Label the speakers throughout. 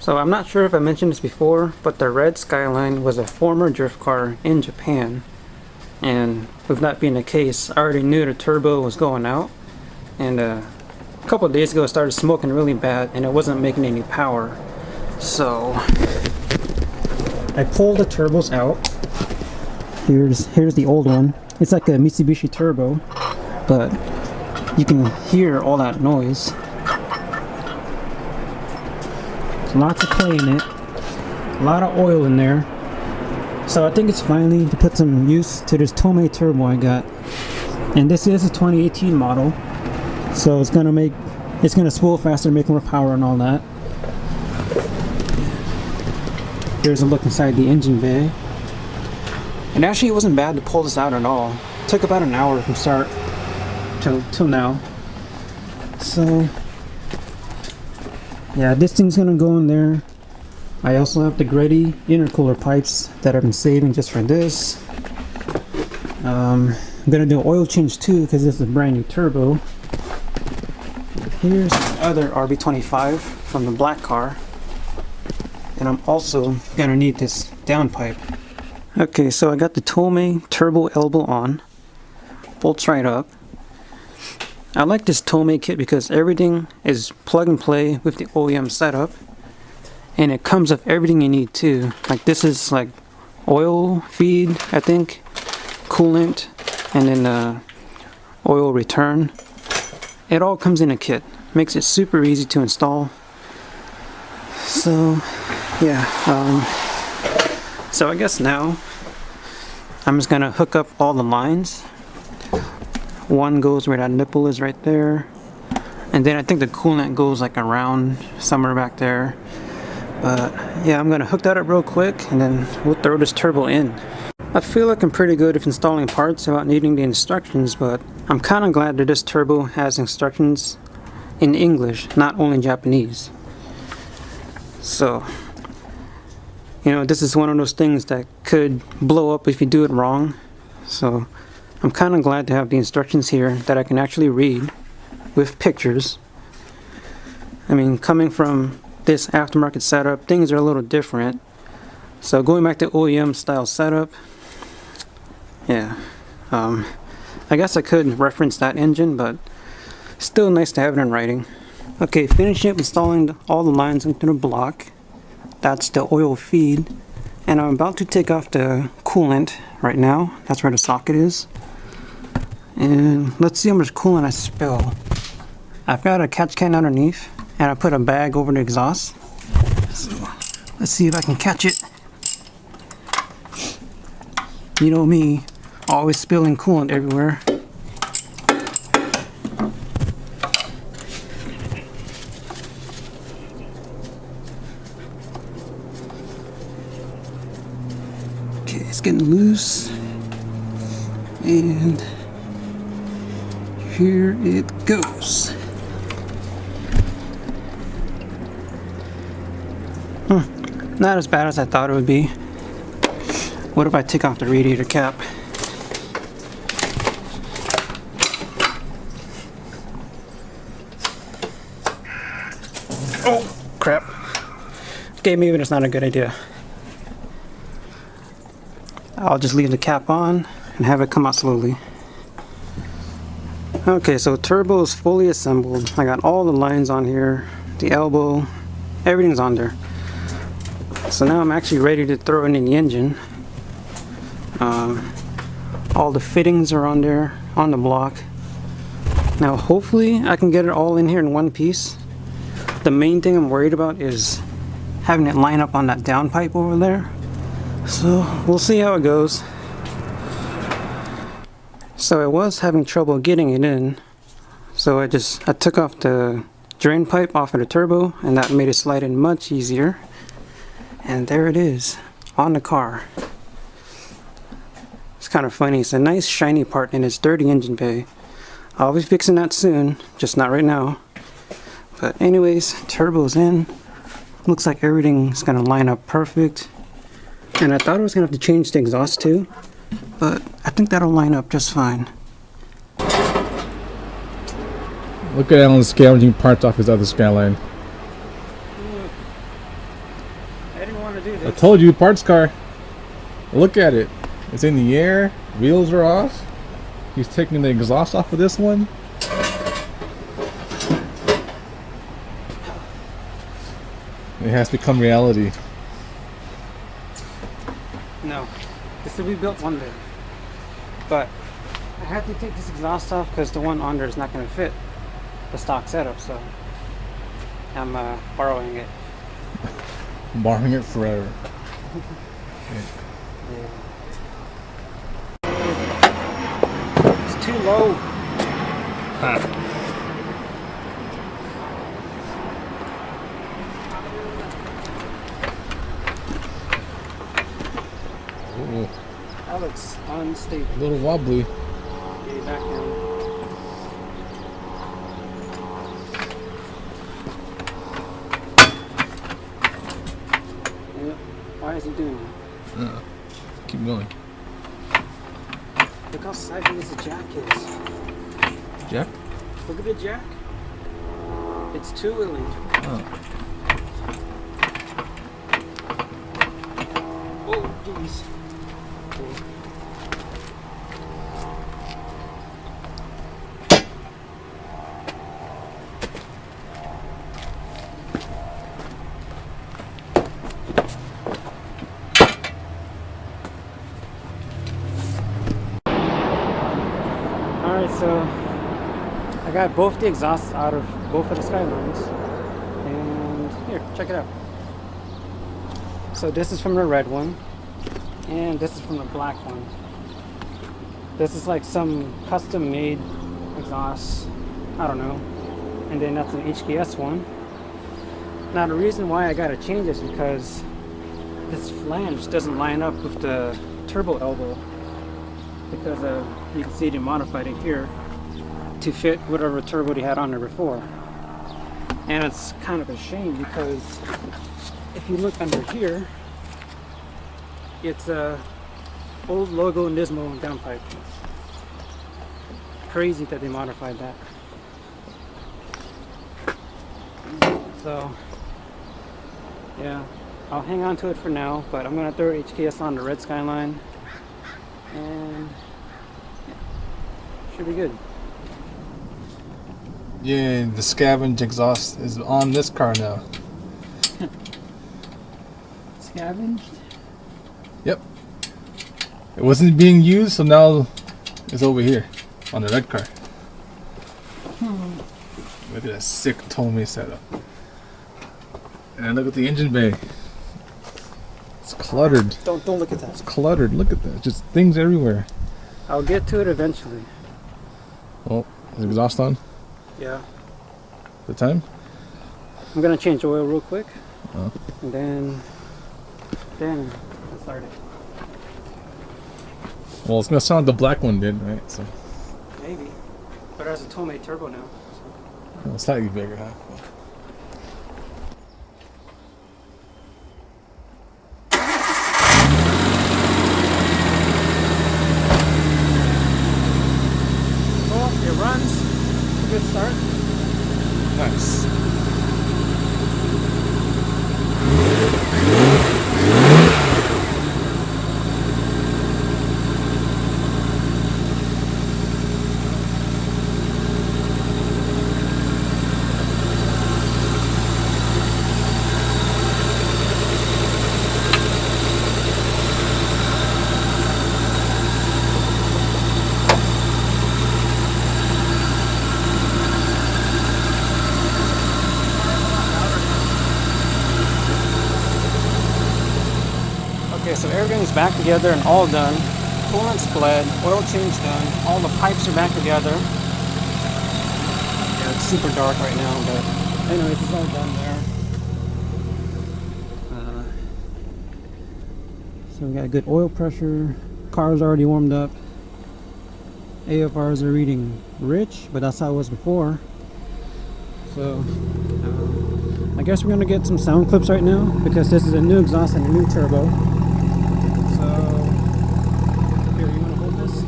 Speaker 1: So I'm not sure if I mentioned this before, but the red Skyline was a former drift car in Japan. And with that being the case, I already knew the turbo was going out. And a couple of days ago it started smoking really bad and it wasn't making any power. So I pulled the turbos out. Here's the old one. It's like a Mitsubishi turbo, but you can hear all that noise. Lots of clay in it, a lot of oil in there. So I think it's finally to put some use to this Tomei turbo I got. And this is a 2018 model, so it's gonna spool faster, make more power and all that. Here's a look inside the engine bay. And actually it wasn't bad to pull this out at all. It took about an hour from start till now. So yeah, this thing's gonna go in there. I also have the Grady intercooler pipes that I've been saving just for this. I'm gonna do an oil change too because this is a brand new turbo. Here's the other RB25 from the black car. And I'm also gonna need this downpipe. Okay, so I got the Tomei turbo elbow on. Bolts right up. I like this Tomei kit because everything is plug and play with the OEM setup, and it comes with everything you need too. Like this is like oil feed, I think, coolant, and then oil return. It all comes in a kit. Makes it super easy to install. So yeah, so I guess now I'm just gonna hook up all the lines. One goes where that nipple is right there, and then I think the coolant goes like around somewhere back there. But yeah, I'm gonna hook that up real quick and then we'll throw this turbo in. I feel like I'm pretty good at installing parts without needing the instructions, but I'm kind of glad that this turbo has instructions in English, not only Japanese. So, you know, this is one of those things that could blow up if you do it wrong. So I'm kind of glad to have the instructions here that I can actually read with pictures. I mean, coming from this aftermarket setup, things are a little different. So going back to OEM style setup, yeah, I guess I could reference that engine, but still nice to have it in writing. Okay, finishing up installing all the lines into the block. That's the oil feed, and I'm about to take off the coolant right now. That's where the socket is. And let's see how much coolant I spill. I've got a catch can underneath, and I put a bag over the exhaust. So let's see if I can catch it. You know me, always spilling coolant everywhere. Okay, it's getting loose. And here it goes. Not as bad as I thought it would be. What if I take off the radiator cap? Oh, crap. Okay, maybe that's not a good idea. I'll just leave the cap on and have it come out slowly. Okay, so turbo is fully assembled. I got all the lines on here, the elbow, everything's on there. So now I'm actually ready to throw it in the engine. All the fittings are on there, on the block. Now hopefully I can get it all in here in one piece. The main thing I'm worried about is having it line up on that downpipe over there. So we'll see how it goes. So I was having trouble getting it in. So I took off the drain pipe off of the turbo, and that made it slide in much easier. And there it is, on the car. It's kind of funny, it's a nice shiny part in its dirty engine bay. I'll be fixing that soon, just not right now. But anyways, turbo's in. Looks like everything's gonna line up perfect. And I thought I was gonna have to change the exhaust too, but I think that'll line up just fine.
Speaker 2: Look at Alan scavenging parts off his other Skyline.
Speaker 1: I didn't want to do
Speaker 2: I
Speaker 1: this.
Speaker 2: told you, parts car. Look at it. It's in the air. Wheels are off. He's taking the exhaust off of this one. It has become reality.
Speaker 1: No, this will be built one day. But I have to take this exhaust off because the one under is not going to fit the stock setup, so I'm borrowing it.
Speaker 2: Borrowing it forever.
Speaker 1: It's too low.
Speaker 2: Ooh,
Speaker 1: That looks unstable.
Speaker 2: a little wobbly.
Speaker 1: Get it back down. Yeah. Why is he doing that?
Speaker 2: Keep going.
Speaker 1: Look how saggy this jack is.
Speaker 2: Jack?
Speaker 1: Look at the jack. It's too willing.
Speaker 2: Oh.
Speaker 1: Oh, jeez. Okay. Alright, so I got both the exhausts out of both of the Skylines. And here, check it out. So this is from the red one, and this is from the black one. This is like some custom made exhaust, I don't know. And then that's an HKS one. Now the reason why I gotta change this is because this flange doesn't line up with the turbo elbow, because you can see they modified it here to fit whatever turbo they had on there before. And it's kind of a shame because if you look under here, it's a old logo Nismo downpipe. Crazy that they modified that. So yeah, I'll hang on to it for now, but I'm gonna throw HKS on the red Skyline, and yeah, should be good.
Speaker 2: Yeah, the scavenge exhaust is on this car now.
Speaker 1: Scavenged?
Speaker 2: Yep. It wasn't being used, so now it's over here on the red car. Look at that sick Tomei setup. And look at the engine bay. It's cluttered.
Speaker 1: Don't look at that.
Speaker 2: It's cluttered. Look at that. Just things everywhere.
Speaker 1: I'll get to it eventually.
Speaker 2: Oh, is the exhaust on?
Speaker 1: Yeah.
Speaker 2: The time?
Speaker 1: I'm gonna change oil real quick,
Speaker 2: Oh.
Speaker 1: and then I'll start it.
Speaker 2: Well, it's gonna sound like the black one did, right? So,
Speaker 1: Maybe. But it has a Tomei turbo now.
Speaker 2: well, slightly bigger, huh?
Speaker 1: Well, it runs. Good start.
Speaker 2: Nice.
Speaker 1: Okay, so everything's back together and all done. Coolant's bled, oil change done, all the pipes are back together. Yeah, it's super dark right now, but anyways, it's all done there. So we got good oil pressure, car's already warmed up. AFRs are reading rich, but that's how it was before. So I guess we're gonna get some sound clips right now because this is a new exhaust and a new turbo. So here, you wanna hold this?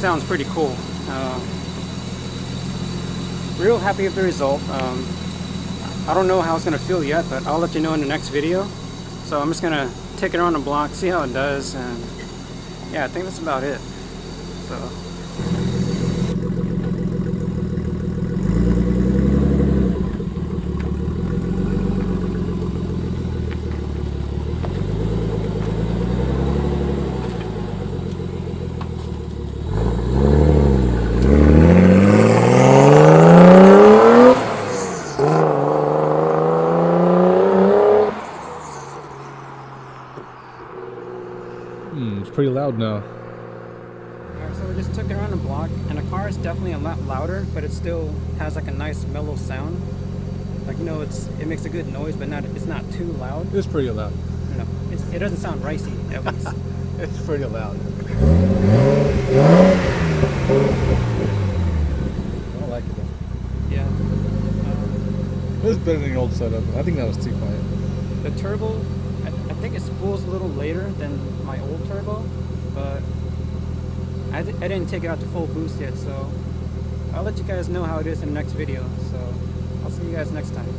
Speaker 1: sounds pretty cool. Real happy with the result. I don't know how it's gonna feel yet, but I'll let you know in the next video. So I'm just gonna take it around the block, see how it does, and yeah, I think that's about it. So.
Speaker 2: It's pretty loud now.
Speaker 1: Alright, so we just took it around the block, and the car is definitely a lot louder, but it still has like a nice mellow sound. Like, you know, it makes a good noise, but it's not too loud.
Speaker 2: It's pretty loud.
Speaker 1: No, it doesn't sound ricey, at least.
Speaker 2: It's pretty loud. I don't like it though.
Speaker 1: Yeah.
Speaker 2: It's better than the old setup. I think that was too quiet.
Speaker 1: The turbo, I think it spools a little later than my old turbo, but I didn't take it out to full boost yet, so I'll let you guys know how it is in the next video. So I'll see you guys next time.